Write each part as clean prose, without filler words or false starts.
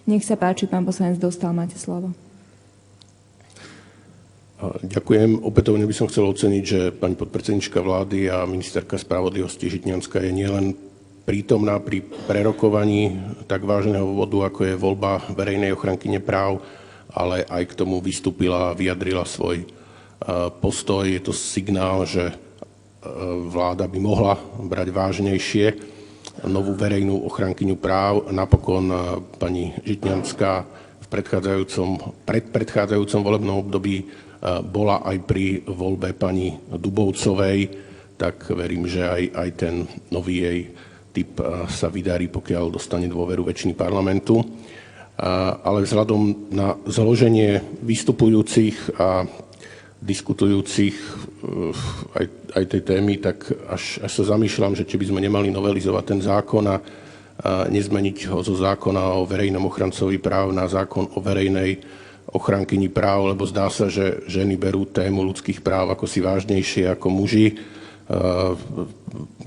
Nech sa páči, pán poslanec Dostál, máte slovo. Ďakujem. Opätovne by som chcel oceniť, že pani podpredsednička vlády a ministerka spravodlivosti Žitňanská je nielen prítomná pri prerokovaní tak vážneho bodu, ako je voľba verejnej ochrankyne práv, ale aj k tomu vystúpila a vyjadrila svoj postoj. Je to signál, že vláda by mohla brať vážnejšie novú verejnú ochrankyňu práv. Napokon pani Žitňanská v predchádzajúcom volebnom období bola aj pri voľbe pani Dubovcovej, tak verím, že aj ten nový jej typ sa vydarí, pokiaľ dostane dôveru väčšiny parlamentu. Ale vzhľadom na zloženie vystupujúcich a diskutujúcich aj tej témy, tak až sa zamýšľam, že či by sme nemali novelizovať ten zákon a nezmeniť ho zo zákona o verejnom ochrancovi práv na zákon o verejnej ochrankyni práv, lebo zdá sa, že ženy berú tému ľudských práv ako si vážnejšie ako muži.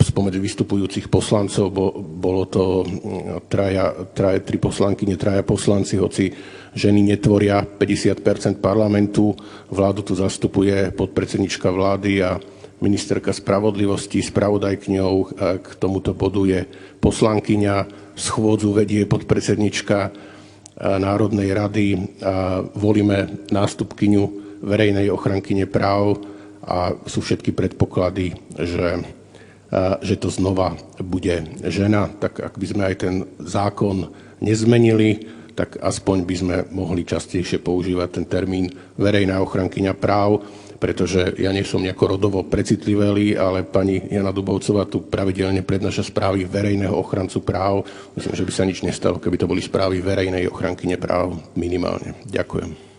Spomedzi vystupujúcich poslancov bolo to tri poslankyne, traja poslanci, hoci ženy netvoria 50% parlamentu. Vládu tu zastupuje podpredsednička vlády a ministerka spravodlivosti. Spravodajkňou k tomuto bodu je poslankyňa. Schôdzu vedie podpredsednička Národnej rady a volíme nástupkyňu verejnej ochrankyne práv a sú všetky predpoklady, že to znova bude žena. Tak ak by sme aj ten zákon nezmenili, tak aspoň by sme mohli častejšie používať ten termín verejná ochrankyňa práv, pretože ja nie som nejako rodovo precitlivý, ale pani Jana Dubovcová tu pravidelne prednáša správy verejného ochrancu práv. Myslím, že by sa nič nestalo, keby to boli správy verejnej ochrankyne práv minimálne. Ďakujem.